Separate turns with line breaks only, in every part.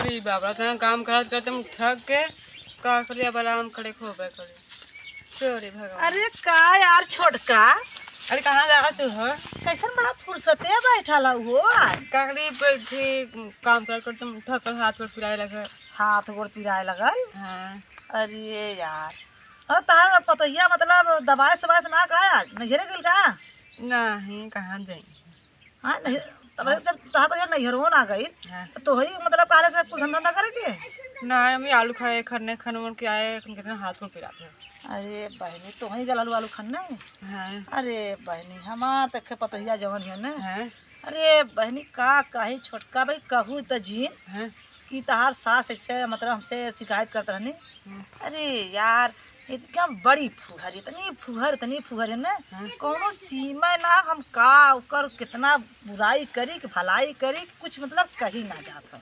अरे बाबा तना काम करत करते हम थक के का करी अब आराम करे खोबे करे। चोरी भगवान।
अरे का यार छोटका
अरे कहाँ जागा तू हो?
कैसन बड़ा फुर्सते बैठा हो आज।
काकड़ी बैठी काम कर करते हम थकल हाथ पर पिराए लगे।
हाथ गोड़ पिराए लगल।
हाँ।
अरे यार और तार पतोहिया मतलब दवाई सवाई से ना का आज नजरे गेल का?
नहीं कहाँ जाई।
हाँ नहीं तब जब तार पर नजरो ना गई
हाँ।
तो ही मतलब काले से कुछ धंधा करे के।
ना हम आलू खाए खरने खनवन के आए कितने हाथ पर पिराते हैं।
अरे बहनी तो ही गल आलू आलू खन्ने।
हाँ।
अरे बहनी हमार तक पतोहिया जवन है ना।
हाँ।
अरे बहनी का कही छोटका भाई कहू त जी
हाँ।
कि तहार सास ऐसे मतलब हमसे शिकायत करते रहनी। अरे यार एकदम बड़ी फुहर इतनी फुहर है ना। कोनो सीमा ना हम का उकर कितना बुराई करी कि भलाई करी कुछ मतलब कही ना जात है।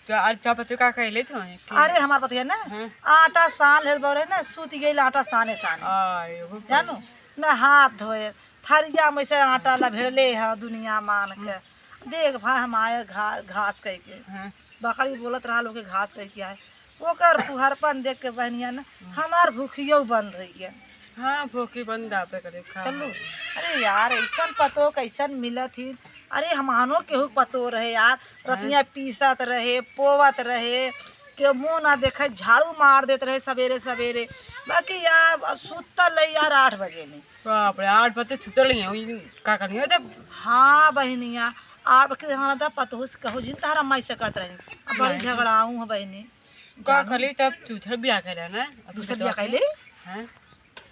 तो अच्छा पति का कहले थे
अरे हमार पतिया ना आटा सान है बोले ना सूत गई आटा साने साने जानो ना हाथ धोए थरिया में से आटा ला भिड़ले है दुनिया मान के देख भाई हम आए घास कह के बकरी बोलत रहा लोग के घास कह के आए ओकर फुहरपन देख के बहनिया ना हमार भूखियो बंद हो गया।
हाँ भूखी बंद आपे करे खा।
चलो अरे यार ऐसन पतो कैसन मिलत ही। अरे हमानो केहू पतो रहे यार रतिया पीसत रहे पोवत रहे के मुँह ना देखे झाड़ू मार देते रहे सवेरे सवेरे बाकी यार सुतल रही यार 8 बजे नहीं।
बाप रे 8 बजे सुतल नहीं का करनी है तब।
हाँ बहनिया 8 बजे हमारा पतो से कहो जी तारा माई से करत रही बड़ी झगड़ाऊ है बहनी
का खली तब दूसरा बियाह कैला ना
दूसरा बियाह कैले।
हां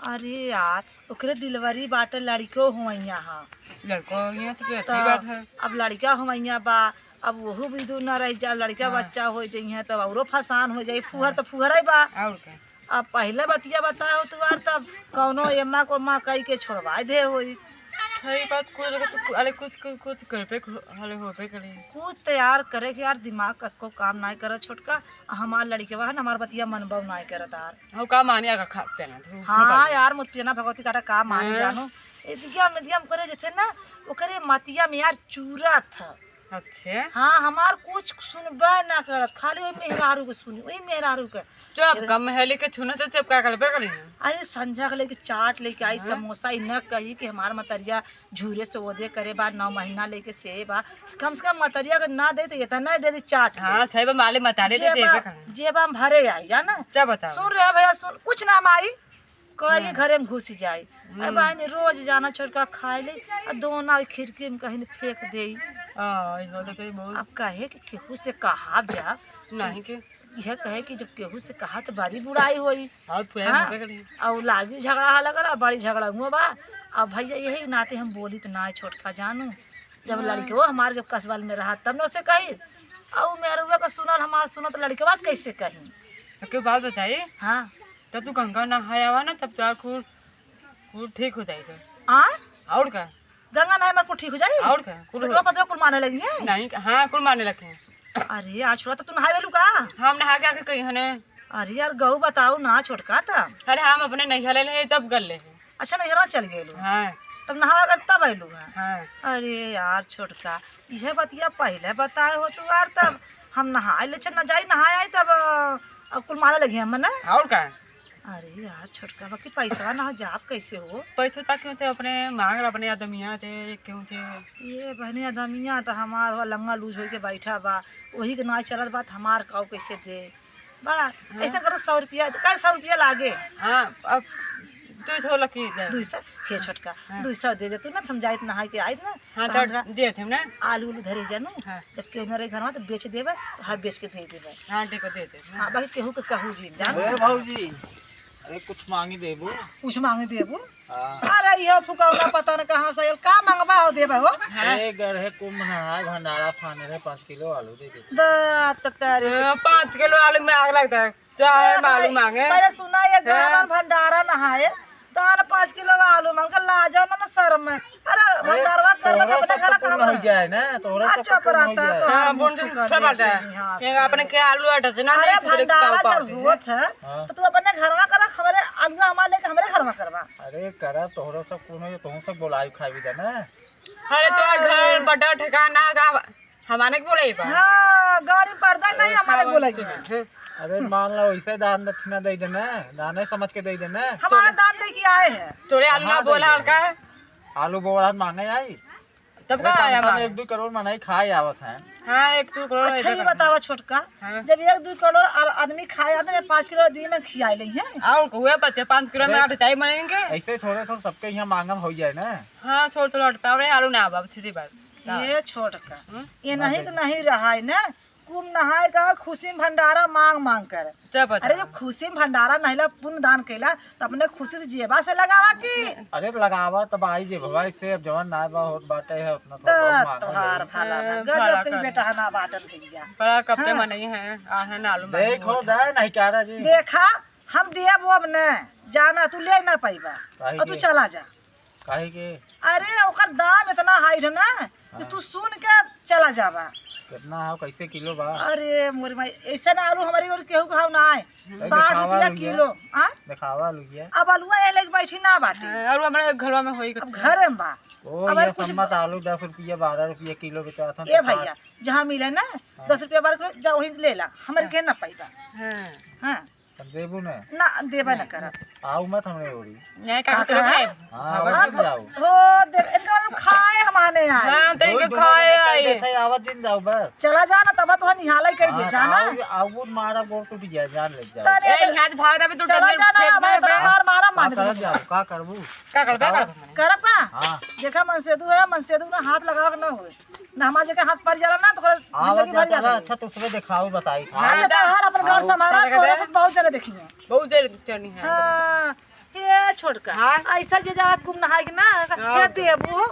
अरे यार ओकरे डिलीवरी बाटे लड़को हुआइया हां
लड़को यहाँ तो अच्छी बात है।
अब लड़का हुआइया बा अब वहू भी दूर न रह जा लड़का बच्चा हो जाइए तब औरो फसान हो जाई फुहर तो फुहर बा।
और क्या
अब पहले बतिया बताओ तुआर तब कौनो एम्मा को माँ कही के छोड़वा दे होई।
सही बात कुछ अरे कुछ कर पे हले हो पे करी
कुछ तैयार करे के यार दिमाग कक्को काम नहीं करे छोटका हमार लड़के बा हमार बतिया मनबव नहीं करत यार।
हो का मानिया का खाते ना।
हाँ यार मुतिया भगवती काटा का मानी जानो एदिया मध्यम करे जैसे ना ओकरे मतिया में यार चूरा था।
अच्छा
हाँ हमार कुछ सुनबा ना करत खाली ओई मेहरारू के सुनी ओई मेहरारू के
जब कम है लेके छुना तो तब का करबे करी।
अरे संझा के लेके चाट लेके आई समोसा इ न कही कि हमार मतरिया झूरे से ओदे करे बा 9 महीना लेके से बा कम से कम मतरिया के ना दे तो इतना दे दी चाट।
हां छई बा माले मतारे दे देबे कर
जेब हम भरे आई जाना
क्या बताओ
सुन रहे भैया सुन कुछ ना माई कही घरे में घुस जाई बहन रोज जाना छोटका खाए ले दोना खिड़की में कहीं फेंक दे। अब कहे कि केहू से कहा जा
नहीं के
यह कहे कि जब केहू से कहा तो बड़ी बुराई होई और लागी झगड़ा लगा बड़ी झगड़ा हुआ बा। अब भैया यही नाते हम बोली तो ना छोटका जानू जब लड़के वो हमारे जब कस्बल में रहा तब न उसे कही और मेहरुआ का सुनल हमार सुनत लड़के बात कैसे कही
के बात बताइए।
हाँ
तब तू गंगा नहाया ना तब तो खूब ठीक हो जाएगा। और क्या
गंगा नहाए मेरे को ठीक हो जाए
और क्या
कुल मारने लगी है
नहीं। हाँ कुल मारने लगे।
अरे आज छोड़ा तो तू नहाए लू का
हम नहा के आके कही हने।
अरे यार गऊ बताओ ना छोटका था।
अरे हम अपने नहीं हले ले तब गल ले।
अच्छा नहरा चल गए लू।
हाँ
तब नहावा कर तब आयलू है।
हाँ।
अरे यार छोटका यह बतिया पहले बताए हो तू यार तब हम नहाए ले न जाई नहाए आई तब अब कुल मारे लगे हम ना
और क्या।
अरे यार छोटका बाकी पैसा ना जाप कैसे हो
पैसा था क्यों थे अपने मांग अपने आदमिया थे क्यों थे
ये बहने आदमिया तो हमार लंगा लूज हो के बैठा बा वही के ना चलत बात हमार काऊ कैसे दे बड़ा ऐसा करो 100 रुपया का 100 रुपया लागे।
हाँ अब 200 लकी
200 हे छोटका 200 दे दे तू ना हम जाइत नहाई के आई ना।
हाँ तो दे थे ना
आलू धरे जानू जब केहू न रहे घर में तो बेच देबे तो हर बेच के दे देबे।
हाँ ठीक है दे दे।
हाँ बाकी केहू के कहू जी जान
भौजी अरे कुछ मांगी देबो
कुछ मांगे देबो। अरे ये फुकावना पता न कहां से का मांगबा हो देबे हो।
अरे गढ़े कुंभ नहा भंडारा फाने रे 5 किलो आलू दे दे।
द ततारे
5 किलो आलू में आग लगता है चाहे मालूम मांगे
पहले सुना ये गाना भंडारा नहाए तान 5 किलो आलू मांग के ला जाओ ना शर्म में। अरे भंडारवा करवा के अपने घर काम
हो जाए ना तोरा सब
अच्छा पराता तो
हां बोल सब आता है ये अपने के आलू अटत ना
अरे भंडारा जब होत है तो तू अपने घरवा करा हमरे आलू हमारे लेके हमरे घरवा करवा।
अरे करा तोरा सब कोनो तोह सब बोलाई खाई दे ना।
अरे तो घर बड़ा ठिकाना का हमारे को बोले बा
हाँ गाड़ी पर्दा नहीं हमारे बोलेगी
अरे मान लो ऐसे दान दक्षिणा दे देना, दाने समझ के दे देना।
हमारा दान दे के आए हैं
तोरे आलू ना बोला हल्का है
आलू बोरा मांगे आई
तब का आया
हम 1-2 करोड़ मनाई खाए आवत है।
हाँ 1-2 करोड़
अच्छा ये बतावा छोटका जब 1-2 करोड़ आदमी खाया तो 5 किलो दिन में खिया ले हैं
और हुए बच्चे 5 किलो में 8 चाय बनेंगे
ऐसे थोड़े थोड़े सबके यहाँ मांगम हो जाए ना।
हाँ छोड़ तो लौट पावे आलू ना आवा सीधी बात
ये छोटका ये नहीं कि नहीं रहा है ना कुम नहाए का खुशी में भंडारा मांग मांग कर। अरे जब खुशी में भंडारा नहिला पुण्य दान कैला तो अपने खुशी से जेबा से लगावा की।
अरे लगावा तब आई जे भवा इससे अब जवान ना बा होत बाटे है अपना थोड़ा
तोहार भाला गजब के बेटा ना बाटल भैया
बड़ा कपड़े में नहीं है आहे ना आलू
देखो दे नहीं कह रहा जी
देखा हम देब अब न जाना तू ले ना पाइबा और तू चला जा
काहे के।
अरे ओकर दाम इतना हाई है ना कि तू सुन के चला जाबा।
कितना है कैसे किलो बा।
अरे मोरी माई ऐसा ना आलू हमारी और केहू भाव ना है 60 रुपया किलो। आ
दिखावा लुगिया
अब आलूआ ये लेके बैठी ना बाटे
और हमारे घरवा में होई
अब घरे में बा
ओ ये सम्मत आलू 10 रुपया 12 रुपया किलो बेचात हन।
ए भैया जहाँ मिले ना 10 रुपया 12 किलो जा वहीं ले ला हमारे के ना पाइबा। हां
देबू ने
ना देबा ना कर
आऊ मत हमरे ओरी
नहीं का तो है
हां जाओ
हो देख इनका खाए हमाने आए
हां तरीके खाए आई
थे आवत दिन जाओ बस
चला जाना तब तो निहाले कह दे जाना
आऊ मारा गोर टूट गया जान ले जाओ
ए हाथ भाग दे तू
चला जाना मार मारा मान
कर जाओ का करबू
का कर
करब का
हां
देखा मनसेदू है मनसेदू ना हाथ लगा के ना हो ना हमार जगह हाथ पर जाला ना तो जिंदगी भर जाला।
अच्छा तो उसमें दिखाओ बताई
हां तो हर अपन घर संभाला तो बहुत जगह देखिए
बहुत देर चढ़नी है।
हां ये छोड़का ऐसा जे जावा कुम नहाई के ना के देबू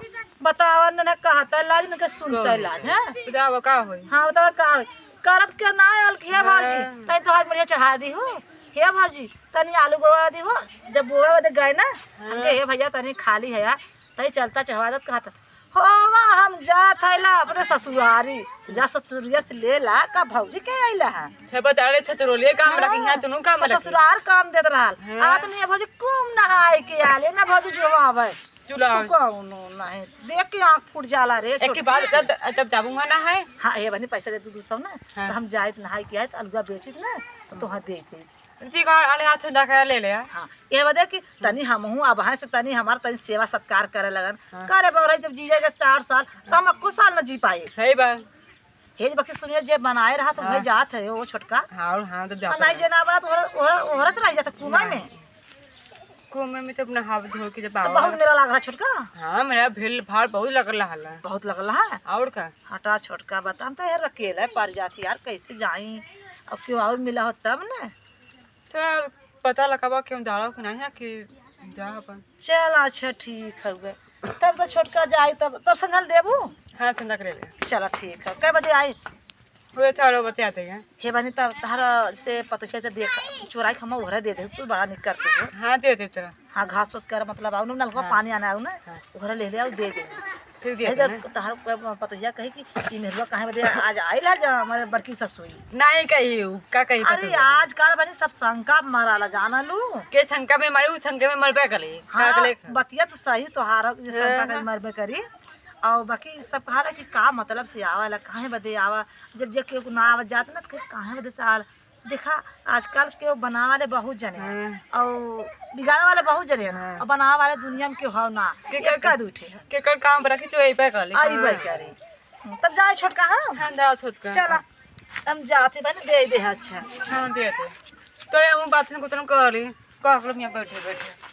बतावा न कहता लाज न के सुनता लाज है
बताओ का होई।
हां बतावा का होई करत के ना आल के भाजी तई तो हाथ बढ़िया चढ़ा दी हो हे भाजी तनी आलू गोड़ा दी हो जब बोवा दे गए ना हमके हे भैया तनी खाली है यार तई चलता चढ़वा दत कहता होवा हम जात हैला अपने ससुरारी जा ससुरिया से ले ला का भौजी के आइला है
छे बताड़े छतरोलिए काम रखी है तुनु काम रखी
ससुरार काम देत रहल आत नहीं भौजी कुम नहाए के आले ना भौजी जोवावे
चुला
कौनो नहीं देख के आंख फूट जाला रे
एक के बाद तब जाबूंगा ना है।
हां ये बनी पैसा दे तू 200 ना तो हम जाइत नहाई के आए तो अलगा बेचित ना तो तोहा दे दे
जी का आले हाथ से का ले ले।
हां ये बदे कि तनी हमहू अब है से तनी हमार तनी सेवा सत्कार करे लगन करे बरई जब जी जाएगा 60 साल तो हम कुछ साल में जी पाए।
सही बात
हेज बकी सुनिए जे बनाए रहा तो वही जात है वो छोटका।
हां तो जा
नहीं जना बना तो औरत रह जाता कुआं में
कुएं में तो अपना हाथ धो के जब
तो बहुत मेरा लग रहा छोटका।
हां मेरा भीड़ भाड़ बहुत लगल है
बहुत लगल है
और का
हटा छोटका बता हम तो यार अकेला पर जाती यार कैसे जाई अब क्यों और मिला हो तब ना
तो पता लगावा क्यों जाड़ा कि नहीं है कि जा अपन
चल अच्छा ठीक है तब तो छोटका जाई तब संगल देबू।
हां संगा करे ले
चलो ठीक है कै बजे आई
हुए थारो बताते हैं
हे बनी तब तारा से पतोहिया से देख चोराई खमा उहरे दे दे तू बड़ा निक करते हो।
हां दे दे तेरा
हां घास वास कर मतलब आउ नल को पानी आना आउ ना उहरे ले ले आउ दे दे
फिर दे दे
तार पतोहिया कही कि ई मेहरवा काहे बदे आज आइल है जा हमारे बड़की ससुई
नहीं कही का कही
अरे आज काल बनी सब शंका माराला जाना लू
के शंका में मारी शंका में मरबे कली का कले
बतिया तो सही तोहार जे शंका कर मरबे करी और बाकी सब कहा कि का मतलब से आवाला काहे बदे आवा जब जे के ना आवा जात ना तो काहे बदे साल देखा आजकल के बनावे वाले बहुत जने और बिगाड़े वाले बहुत जने और बनावे वाले दुनिया में के हो ना के का दूठे
के कर काम रखी तो यही पे कली
आई भाई करे तब जाए छोटका। हां
जा छोटका
चला हम जाते बने दे दे अच्छा
हां दे दे तो हम बात को तुम कर ली का हम यहां बैठे बैठे